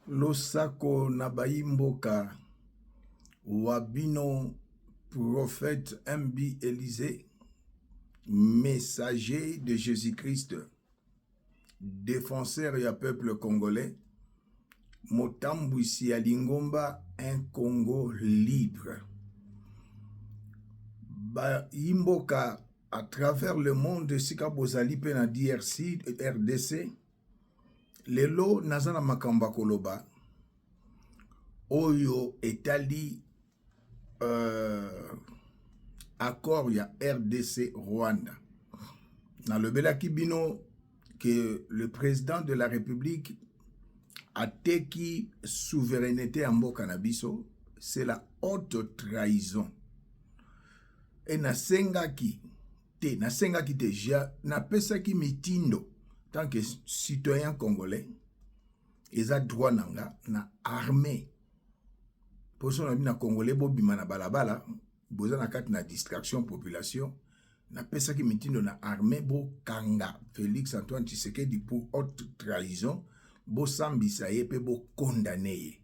Losako Nabaimboka Wabino, prophète Mbi Élysée, messager de Jésus-Christ, défenseur et peuple congolais, Motambwisi Alingomba, un Congo libre. Imboka à travers le monde, Sika Bozali Pena DRC, RDC, Lelo Nazana Makamba Koloba, Oyo Etali accord ya RDC Rwanda. Dans le Belaki Bino, que le président de la République a teki souveraineté en Mboka Nabiso, c'est la haute trahison. Et nasengaki te, na pesaki mitindo, tant que citoyen congolais, ils ont droit na armée. Pour ça, on a congolais, bobima na balabala, boza na kat na distraction population, na pesaki mitindo na armée, bo kanga, Félix Antoine Tshisekedi pour haute trahison, bo sambisa ye pe bo condamné.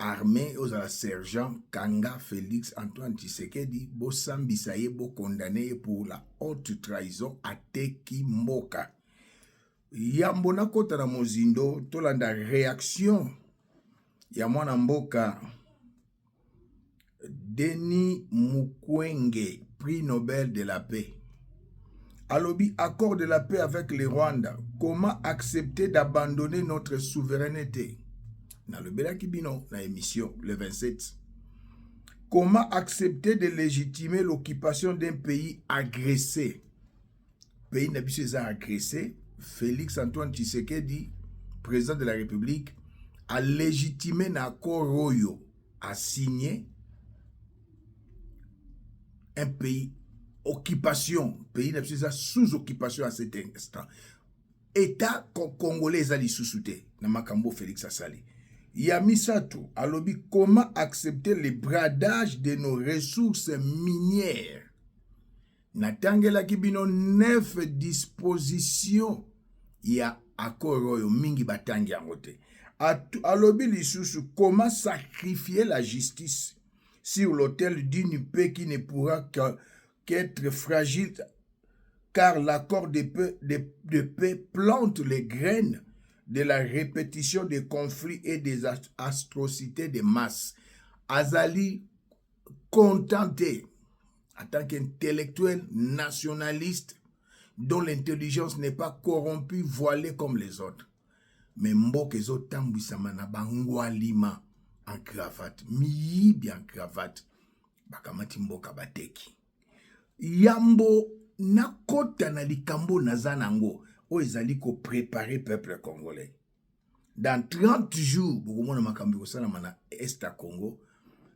Armée aux la sergent Kanga Félix Antoine Tshisekedi, bo sambisa ye bo condamné pour la haute trahison à Teki Mboka. Yambona kota na mozindo, tolanda réaction ya mwana mboka Denis Mukwege, prix Nobel de la paix. Alobi, accord de la paix avec le Rwanda. Comment accepter d'abandonner notre souveraineté? Dans le Belaki Bino, la émission, le 27. Comment accepter de légitimer l'occupation d'un pays agressé? Pays n'a pas agressé. Félix Antoine Tshisekedi, président de la République, a légitimé l'accord Royo, a signé un pays occupation, pays n'a pas sous occupation à cet instant. État congolais ali sous-souté, na makambo Félix Asali. Yamisato, alobi, comment accepter le bradage de nos ressources minières? Natangela kibino 9 dispositions ya accord Royo mingi batangi angote. Alobi lisusu, comment sacrifier la justice sur l'autel d'une paix qui ne pourra qu'être fragile, car l'accord de paix plante les graines de la répétition des conflits et des atrocités de masse. Azali contenté en tant qu'intellectuel nationaliste dont l'intelligence n'est pas corrompue, voilée comme les autres. Mais mboka ezo tambwisama na bangwalima en cravate, miyibi en cravate, bakamati mboka bateki. Yambo nakota na likambo nazanango, o ezali ko préparer peuple congolais. Dans 30 jours, boko mona makambi ko sala mana Est à Congo,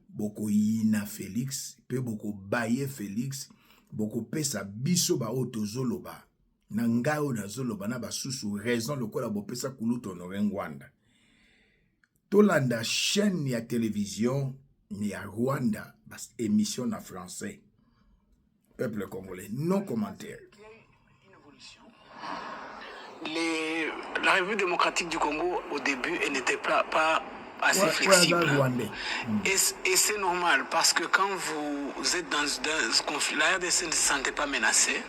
boko yina Félix, pe boko baye Félix, boko pesa biso ba otozoloba. Nangao na zoloba na basusu raison lokola bopesa kuluto honore Rwanda. Tolanda chaîne ya télévision ni ya Rwanda, bas émission en français. Peuple congolais, non commentaire. La République démocratique du Congo, au début, elle n'était pas assez flexible. Et c'est normal, parce que quand vous êtes dans ce conflit, la RDC ne se sentait pas menacée.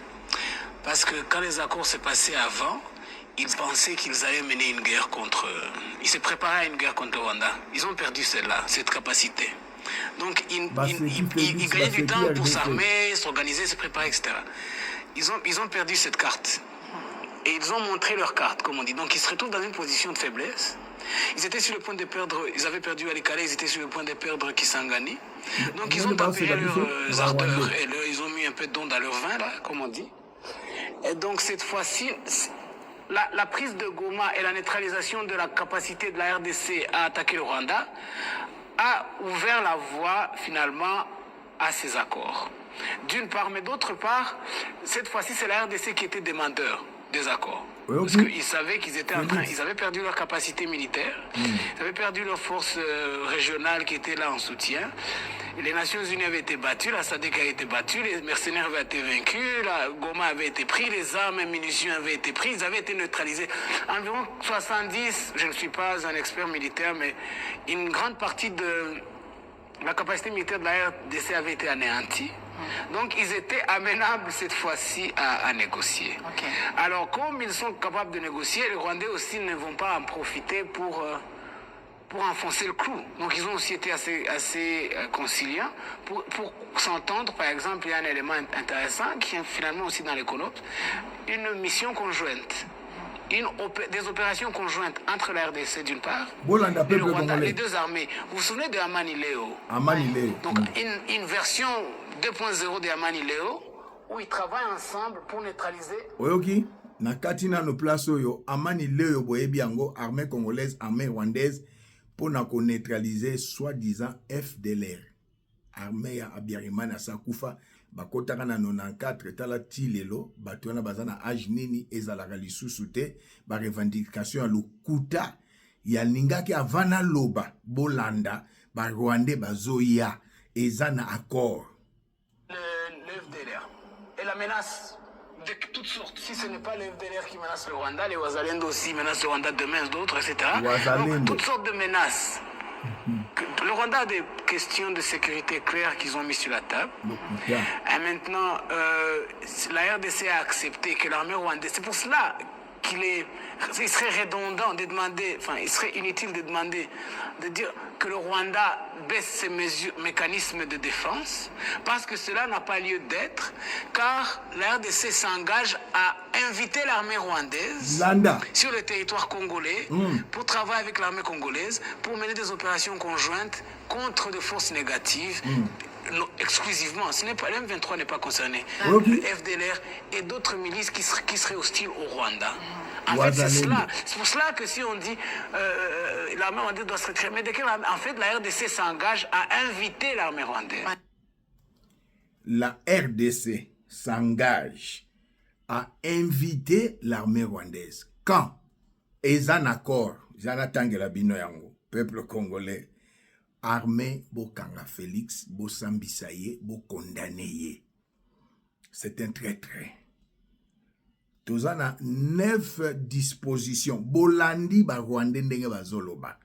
Parce que quand les accords s'est passés avant, ils pensaient qu'ils allaient mener une guerre contre... Ils se préparaient à une guerre contre Rwanda. Ils ont perdu celle-là, cette capacité. Donc, ils gagnaient du temps pour s'armer, s'organiser, se préparer, etc. Ils ont perdu cette carte. Et ils ont montré leur carte, comme on dit. Donc, ils se retrouvent dans une position de faiblesse. Ils étaient sur le point de perdre... Ils avaient perdu Alikale, ils étaient sur le point de perdre Kisangani. Donc, ils ont tempéré leurs ardeurs. Et ils ont mis un peu d'eau dans leur vin, là, comme on dit. Et donc cette fois-ci, la prise de Goma et la neutralisation de la capacité de la RDC à attaquer le Rwanda a ouvert la voie finalement à ces accords. D'une part, mais d'autre part, cette fois-ci c'est la RDC qui était demandeur des accords. Oui, parce qu'ils savaient qu'ils étaient en train, ils avaient perdu leur capacité militaire, ils avaient perdu leurs forces régionales qui étaient là en soutien. Les Nations Unies avaient été battues, la SADC a été battue, les mercenaires avaient été vaincus, la Goma avait été pris, les armes et munitions avaient été prises, ils avaient été neutralisés. Environ 70, je ne suis pas un expert militaire, mais une grande partie de la capacité militaire de la RDC avait été anéantie. Donc, ils étaient amenables cette fois-ci à négocier. Okay. Alors, comme ils sont capables de négocier, les Rwandais aussi ne vont pas en profiter pour enfoncer le clou. Donc, ils ont aussi été assez conciliants pour s'entendre. Par exemple, il y a un élément intéressant qui est finalement aussi dans les colloques, une mission conjointe. Des opérations conjointes entre la RDC d'une part et le Rwanda, les deux armées. Vous vous souvenez de Amani Léo? Amani Léo. Donc une version 2.0 de Amani Léo où ils travaillent ensemble pour neutraliser. Oyoki, na katina no place oyo Amani Léo boyebi yango armée congolaise, armée rwandaise pour neutraliser soi-disant FDLR. Armée ya Abiyarimana Sakufa. Bakotaka na 94 tala ti lelo bato wana baza na age nini ezalaka lisusu te ba revendication ya lokuta ya lingaki avana loba bolanda ba Rwandais bazoya eza na accord le FDLR et la menace de toutes sortes. Si ce n'est pas le FDLR qui menace le Rwanda, les Wazalendo aussi menacent le Rwanda demain, d'autres, etc. Donc, toutes sortes de menaces. Le Rwanda a des questions de sécurité claires qu'ils ont mis sur la table. Et maintenant, la RDC a accepté que l'armée rwandaise, c'est pour cela il serait redondant de demander, enfin, il serait inutile de demander, de dire que le Rwanda baisse ses mécanismes de défense, parce que cela n'a pas lieu d'être, car la RDC s'engage à inviter l'armée rwandaise sur le territoire congolais pour travailler avec l'armée congolaise, pour mener des opérations conjointes contre des forces négatives. Exclusivement, ce n'est pas l'M23 n'est pas concerné. Le FDLR et d'autres milices qui seraient hostiles au Rwanda. En fait, c'est pour cela que si on dit l'armée rwandaise doit se retirer, mais en fait, la RDC s'engage à inviter l'armée rwandaise. La RDC s'engage à inviter l'armée rwandaise. Quand ils ont un accord, peuple congolais, armée Bokanga Félix, Bosambisaye, Bokondanaye. C'est un traître. Tous en a 9 dispositions. Bolandi ba Rwanda ndenge bazoloba.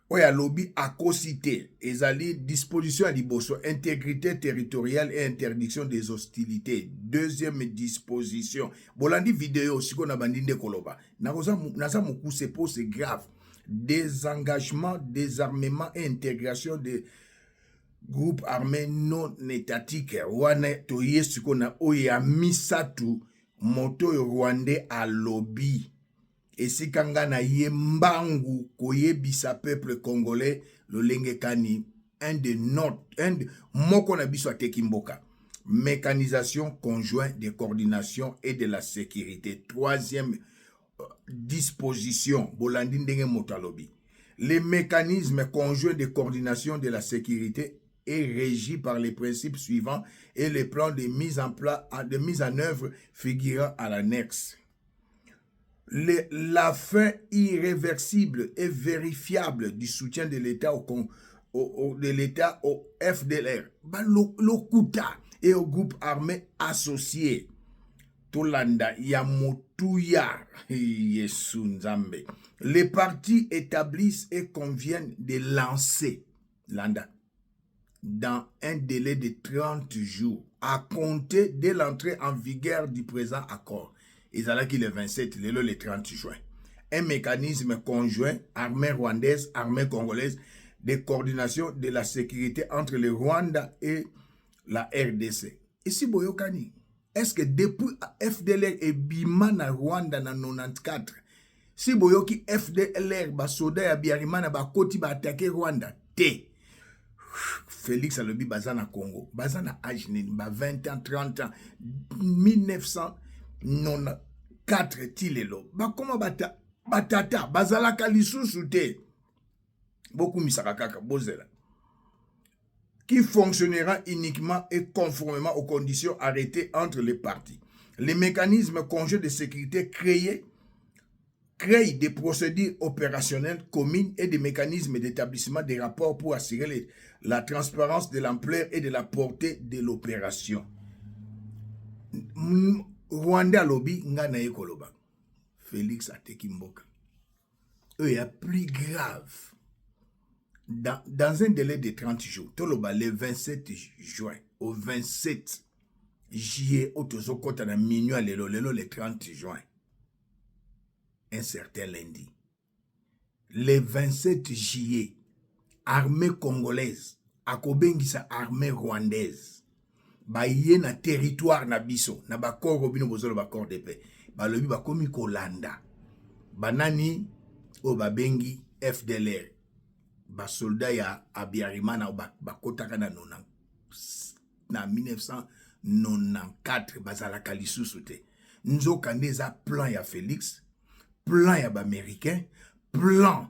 Oya lobby a co-cité. Ezali disposition à liboso. Intégrité territoriale et interdiction des hostilités. Deuxième disposition. Bolandi vidéo, si qu'on a bandinde koloba. Naza moku c'est grave. Désengagement, désarmement et intégration des groupes armés non étatiques. Wana toye sikona oya misatu moto rwandais à lobby. Et si kangana yembangu koyebisa peuple congolais le lengekani un de moko na biso tekimboka. Mécanisation conjointe de coordination et de la sécurité. Troisième disposition, Bolandi ndenge motalobi. Les mécanismes conjoints de coordination de la sécurité est régi par les principes suivants et les plans de mise en œuvre figurant à l'annexe. La fin irréversible et vérifiable du soutien de l'État au FDLR, l'Okuta et aux groupes armés associés. Tolanda Yamotuya Yesu Nzambe. Les partis établissent et conviennent de lancer Landa dans un délai de 30 jours à compter de l'entrée en vigueur du présent accord. Ezalaki le 27, le 30 juin. Un mécanisme conjoint, armée rwandaise, armée congolaise, de coordination de la sécurité entre le Rwanda et la RDC. Et si Boyokani, est-ce que depuis FDLR et Bima na Rwanda na 94, si Boyoki FDLR, basoda ya Biarimana, bakoti ba attaquer Rwanda, te. Félix Alobi bazana Congo, bazana Ajnin, ba 20 ans, 30 ans, 1994 tilelo. Ba koma batata, bazala kalisusu te. Beaucoup misakaka, bozela. Qui fonctionnera uniquement et conformément aux conditions arrêtées entre les parties. Les mécanismes conjoints de sécurité créés crée des procédures opérationnelles communes et des mécanismes d'établissement des rapports pour assurer la transparence de l'ampleur et de la portée de l'opération. Rwanda lobby nga na ekoloba. Félix ateki mboka. Il y a plus grave. Dans un délai de 30 jours, toloba le 27 juin au 27 juillet, otozokota na minuit lelo le 30 juin. Un certain lundi. Le 27 juillet, armée congolaise, akobengisa armée rwandaise, baye na territoire na biso, na bakor robino bozolo bakor de paix, balobi bakomi kolanda, banani o babengi FDLR, basoldat ya Abiyarimana bakotaka na 1994 bazalaka lisusu te. Nzoka ndeza plan ya Félix, plan ya baméricain, plan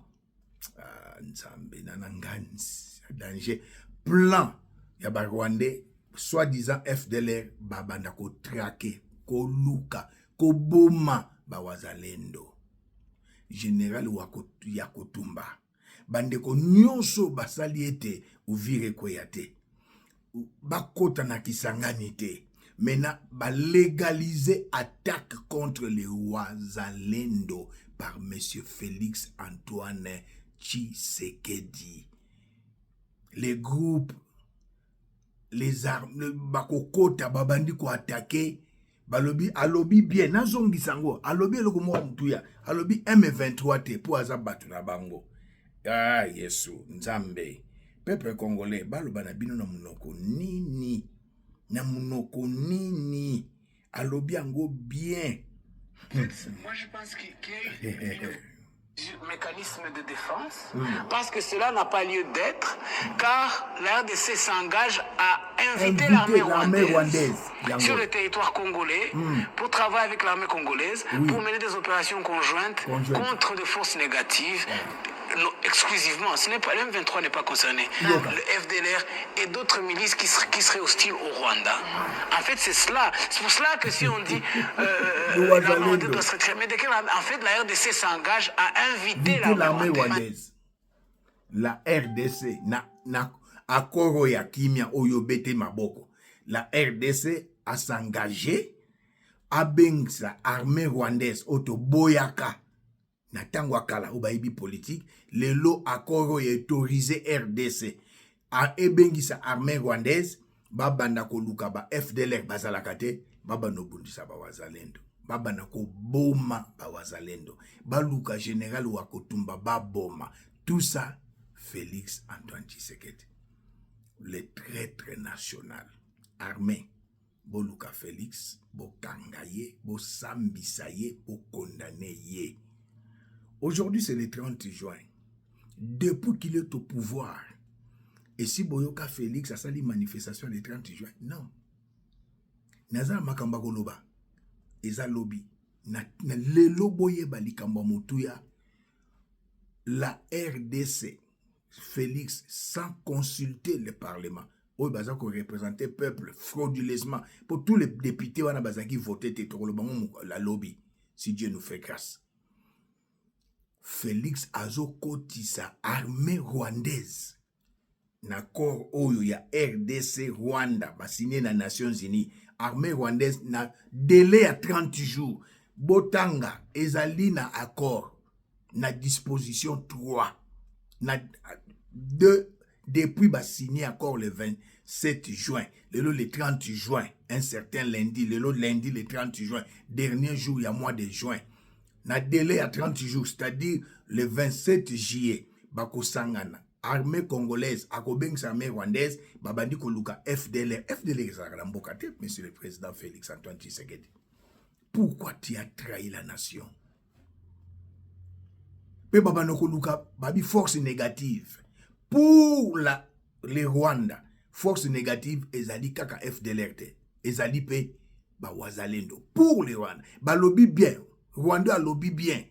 nzambe nanangansi danger, plan ya barwandais, soi-disant FDLR babanda ko traquer, ko luka, ko boma bawazalendo. Général Yakotumba bandeko nyonso basali ete uvire kweyate bakota na Kisangani te. Maintenant, ba légaliser attaque contre les Wazalendo par M. Félix Antoine Tshisekedi. Les groupes, les armes, bakokota babandi ko attaquer, balobi alobi bien nazongi sango, alobi eloko mo mtuya, alobi M23 te po azabatu na bango. Ah Yesu, Nzambe. Peuple congolais, baloba na bino na munoko nini? Na munoko nini? Alobi ango bien. Moi je pense qu'il y a un mécanisme de défense, parce que cela n'a pas lieu d'être, car la RDC s'engage à inviter l'armée rwandaise sur le territoire congolais pour travailler avec l'armée congolaise pour mener des opérations conjointes contre des forces négatives. Non, exclusivement, ce n'est pas le M23 n'est pas concerné. Le FDLR et d'autres milices qui seraient hostiles au Rwanda. En fait, c'est cela. C'est pour cela que si on dit l'armée rwandaise doit se retirer, mais en fait, la RDC s'engage à inviter l'armée rwandaise. La RDC na akoro ya kimia oyobete maboko. La RDC a s'engagé à bengsa armée rwandaise otoboyaka. Na tango akala ubaibi politique, lelo akoro est autorisé RDC a ebengisa armée rwandaise babanda ko luka ba FDLR bazalakate babano bundisa ba wazalendo babana ko boma ba wazalendo baluka général Yakotumba baboma. Tout ça Félix Antoine Tshisekedi, le traître national armé boluka Félix bo kangaye bo sambisaye bo condamné. Aujourd'hui, c'est le 30 juin. Depuis qu'il est au pouvoir, et si Boyoka Félix a sali manifestation le 30 juin, non. Naza makamba koloba, eza lobby. Na le loboye balikamba motuya, la RDC, Félix, sans consulter le Parlement, où baza ko représenter le peuple frauduleusement, pour tous les députés wana bazaki voter la lobby, si Dieu nous fait grâce. Félix azokotisa armée rwandaise na corps oyo ya RDC Rwanda basigné na Nations Unies. Armée rwandaise na délai à 30 jours botanga ezali na accord na disposition 3 na 2 depuis basigné accord le 27 juin le 30 juin un certain lundi lundi le 30 juin dernier jour ya mois de juin. Na délai à 30 jours, c'est-à-dire le 27 juillet, bako sangana, armée congolaise, akobeng armée rwandaise, babandi koluka FDLR. FDLR Zaramboka, monsieur le président Félix Antoine Tshisekedi. Pourquoi tu as trahi la nation? Pe babano koluka, babi force négative. Pour les Rwanda, force négative, ezali kaka FDLR te. Ezali pe, ba wazalendo. Pour les Rwanda, ba lobby bien. Rwanda lobby bien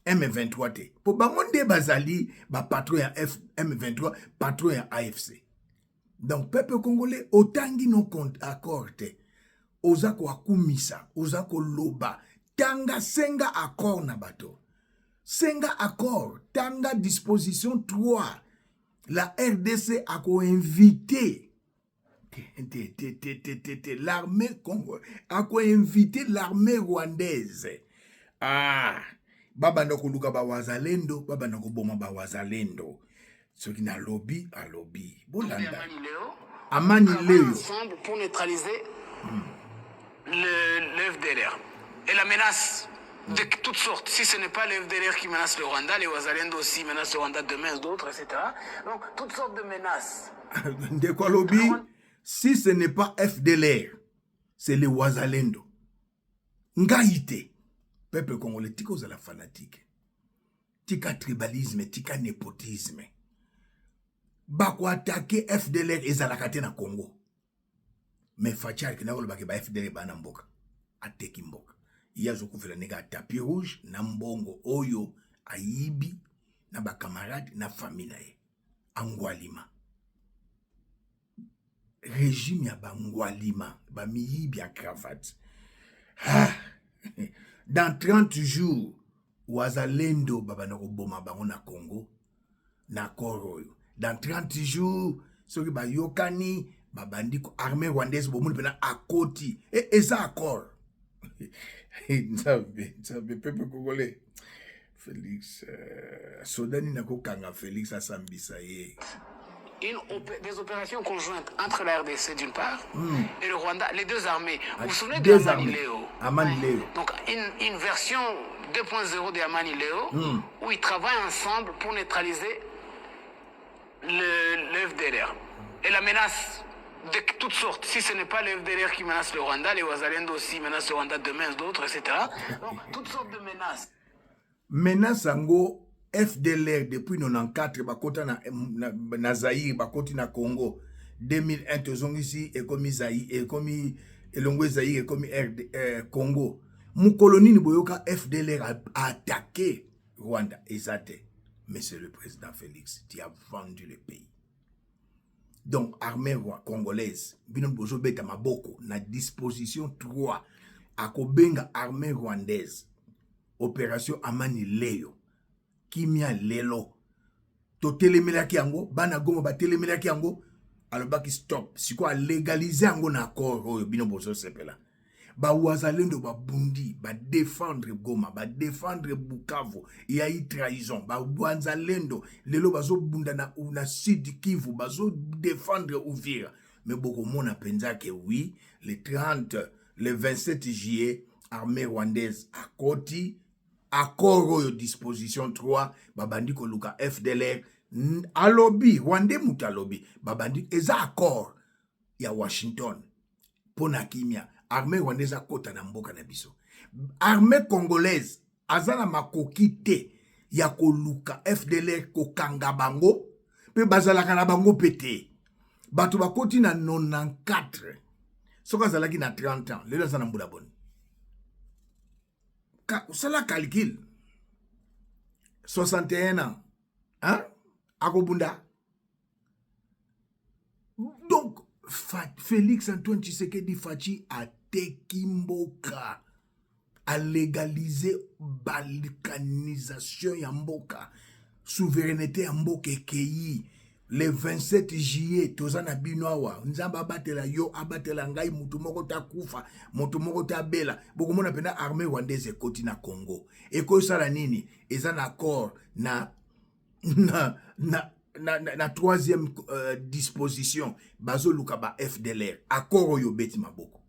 M23 te. Pour bangonde bazali ba patron ya M23, patron ya AFC. Donc peuple congolais otangi no compte accord te. Ozako akumisa, ozako loba, tanga senga accord na bato. Senga accord, tanga disposition 3. La RDC a co-invité l'armée congolaise, a co-invité l'armée rwandaise. Ah, baba ndoko luka ba wazalendo, baba ndoko boma ba wazalendo. Ce qui n'a lobby à lobby. Bolanda. Amani Léo. Ensemble pour neutraliser le FDLR. Et la menace de toutes sortes. Si ce n'est pas le FDLR qui menace le Rwanda, les Wazalendo aussi menacent le Rwanda demain, d'autres, etc. Donc, toutes sortes de menaces. De quoi lobby? Si ce n'est pas FDLR, c'est les Wazalendo. Ngaïté. Peuple congolais, tika aux la fanatique. Tika tribalisme, tika népotisme. Bako attaquer FDLR et Zalakate na Congo. Mais Fachar qui n'a pas le FDLR ba na mboka. Ateki mboka. Iya zoku fela nega tapis rouge na mbongo oyo aibi na ba camarade na famille na ye. Angwalima. Régime ya ba ngwalima, ba miyibi ya cravate. Ah. Dans 30 jours, Wazalendo baba na koboma bango na Congo na koroyo. Dans 30 jours, soki ba yokani babandi ko armée rwandaise bomoni pena akoti et ça accord. Nzabe peuple congolais. Félix Sodani nako kanga Félix asambisa ye. Des opérations conjointes entre la RDC d'une part et le Rwanda, les deux armées. Vous vous souvenez de Amani Léo? Donc une version 2.0 de Amani Léo où ils travaillent ensemble pour neutraliser le FDLR. Et la menace de toutes sortes. Si ce n'est pas le FDLR qui menace le Rwanda, les Wazalendo aussi menacent le Rwanda demain, d'autres, etc. Donc toutes sortes de menaces. Menace ango FDLR depuis 94 bakota na Zaïre bakoti na Congo 2001 tozongisi ekomi Zaïre ekomi elongwe Zaïre ekomi Congo mukolo nini boyoka FDLR a attaqué Rwanda ezate. Mais c'est le président Félix qui a vendu le pays. Donc armée congolaise bino bozo beta maboko na disposition 3 akobenga armée rwandaise opération Amani Léo. Kimia lelo to telemelaki yango bana goma ba telemelaki yango alobaki stop siko a légaliser yango na accord oyo bino bozo sepela ba wazalendo ba bundi ba défendre Goma ba défendre Bukavu ya yi trahison ba wazalendo lelo bazo bunda na Sud Kivu bazo défendre Uvira mais boko mona penza ke oui le 27 juillet armée rwandaise a koti accord oyo disposition 3 babandi ko luka FDLR alobi Rwanda muta alobi babandi eza accord ya Washington pona kimia armée rwandaise kota na mboka na biso armée congolaise azana makoki te ya ko luka FDLR ko kanga bango pe bazalaka na bango pete bato bakoti na 94 soka zalaki na 30 ans lelo sana mbula boni. C'est la calcul. 61 ans. Hein? Akobunda. Donc, Félix Antoine Tshisekedi Fachi a tekimboka. A légalisé balkanisation ya mboka. Souveraineté ya mboka ekeyi. Le 27 juillet, tozana binoawa, nzamba abatela yo, abatela ngai, mutu moko ta kufa, mutu moko ta bela. Boko mona pena armée rwandaise ekoti na Congo. Eko sala nini, eza na accord na troisième disposition, bazo luka ba FDLR, accord oyo beti maboko.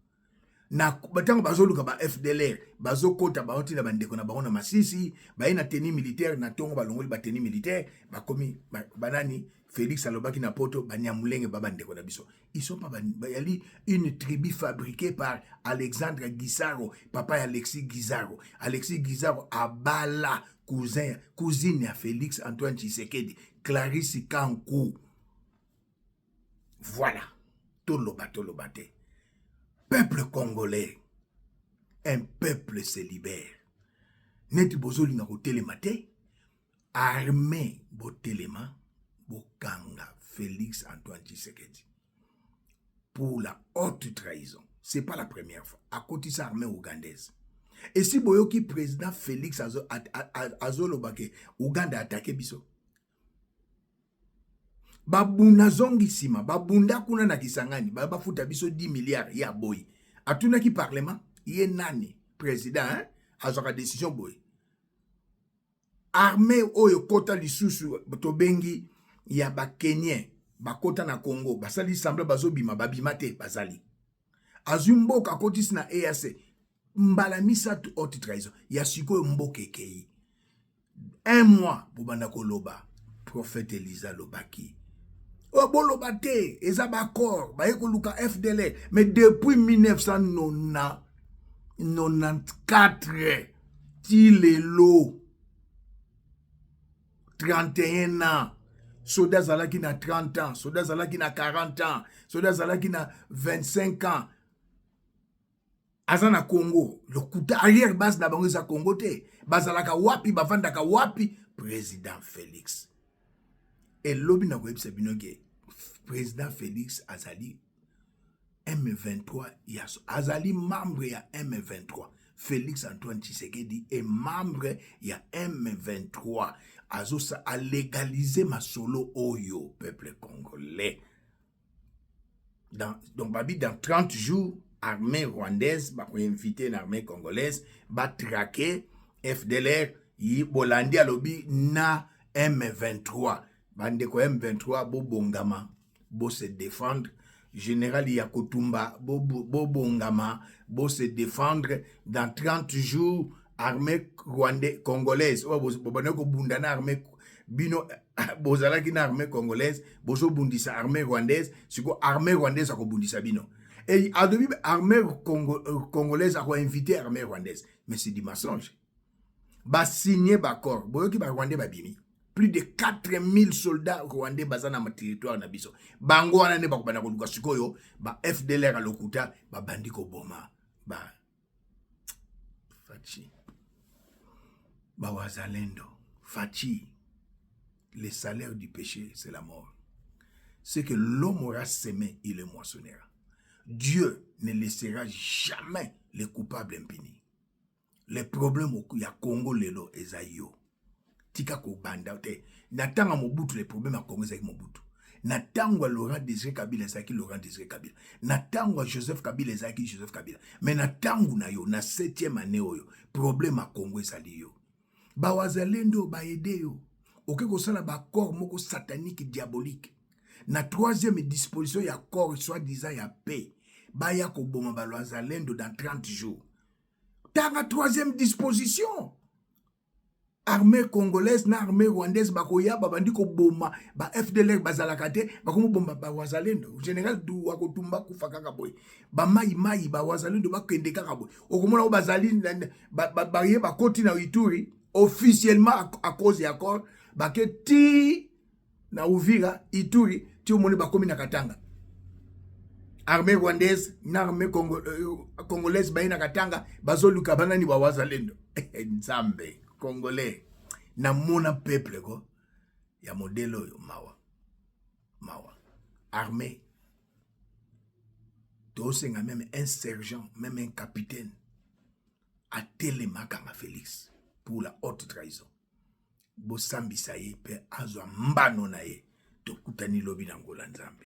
Na batango bazo luka ba FDLR, bazo kota ba oti na bandeko na bango na Masisi, ba ina tenue militaire na tongo balongoli ba tenue militaire, ba komi banani Félix alobaki na poto banyamulenge baba ndeko na biso. Ils sont pas bayali une tribu fabriquée par Alexandre Guisaro, papa Alexis Guisaro. Alexis Guisaro abala cousine à Félix Antoine Tshisekedi, Clarisse Kankou. Voilà. Tolobate. Peuple congolais, un peuple se libère. Neti bozoli na kotelemate, armée botelema. Bokanga Félix Antoine Tshisekedi pour la haute trahison. C'est pas la première fois. À côté de l'armée ougandaise, Et si boyoki président Félix azolobake Uganda attaqué biso. Babuna zongi sima, babunda kuna na Kisangani, bafuta biso 10 milliards ya boy. Atuna ki parlement, ye nani président hein, azaka décision boy. Armée oyo kota lisusu tobengi ya ba Kenyan, bakota na Congo, basali semble bazobima babimate bazali. Azumboka kotis na EAC, mbala misatu haute trahison, ya sikoyo mbokekei. 1 mois bobanda koloba, prophète Elisa lobaki. Boloba te, eza bakor, baye koluka FDLR, mais depuis 1994, ti lelo, 31 ans, soda zalaki na 30 ans, soda zalaki na 40 ans, soda zalaki na 25 ans. Azana Congo, le kuta arrière base na bango za Congo te, bazalaka wapi, bavandaka wapi, président Félix. Et lobi na kwebisa binoke, président Félix azali M23 yaso, azali membre ya M23. Félix Antoine Tshisekedi est membre ya M23. Azosa a légalisé ma solo oyo, peuple congolais. Donc, babi, dans 30 jours, armée rwandaise, ba invité l'armée congolaise, ba traquer FDLR, yi bolandi alobi na M23. Bande ko M23, bo bongama, bo se défendre. Général Yakotumba, bo bongama, bo se défendre. Dans 30 jours, armée rwandaise, congolaise, bo baneko bundana armée bino bozala ki na armée congolaise, bozo bundisa armée rwandaise, siko armée rwandaise ako bundisa bino. Et adobi armée congolaise ako invité armée rwandaise, mais c'est du mensonge. Ba signé bakor, boyoki ba rwandais ba bimi. Plus de 4000 soldats rwandais bazana na territoire na biso. Bango wana ne bakobana ko luka sikoyo, ba FDLR alokuta, ba bandiko boma, ba Fachi. Ba wazalendo, Fachi. Le salaire du péché, c'est la mort. C'est que l'homme aura semé, il le moissonnera. Dieu ne laissera jamais les coupables impunis. Les problèmes au Congo lelo ezayo. Tika ko banda te. Natanga Mobutu les problèmes à Congo avec Mobutu. Natangwa Laurent Désiré Kabila ezaki Laurent Désiré Kabila. Natangwa Joseph Kabila ezaki Joseph Kabila. Mais natangu na yo na 7e année oyo problème à Congo ezali yo. Ba wazalendo ba aide yo. Ok, kosala ba corps moko satanique diabolique. Na 3e disposition ya corps soi-disant ya paix. Ba ya ko boma ba wazalendo dans 30 jours. Tanga 3e disposition. Armée congolaise na armée rwandaise bakoya babandi ko boma ba FDLR bazalakate bakomo bomba ba wazalendo. Général du wakotumba kufa kaka boy. Ba mai ba wazalendo bakende kaka boy. Okomona o bazali ba ye ba koti na Ituri officiellement à cause ya accord bake ti na Uvira Ituri ti omoni bakomi na Katanga. Armée rwandaise na armée congolaise bayi na Katanga bazoluka banani ba wazalendo. Nzambe congolais na mona peuple ko ya modelo yo mawa armée tosenga même un sergent même un capitaine a télémaka ma Félix pour la haute trahison bosambisa ye pe azwa mbano na ye tokutani lobi na ngola nzambe.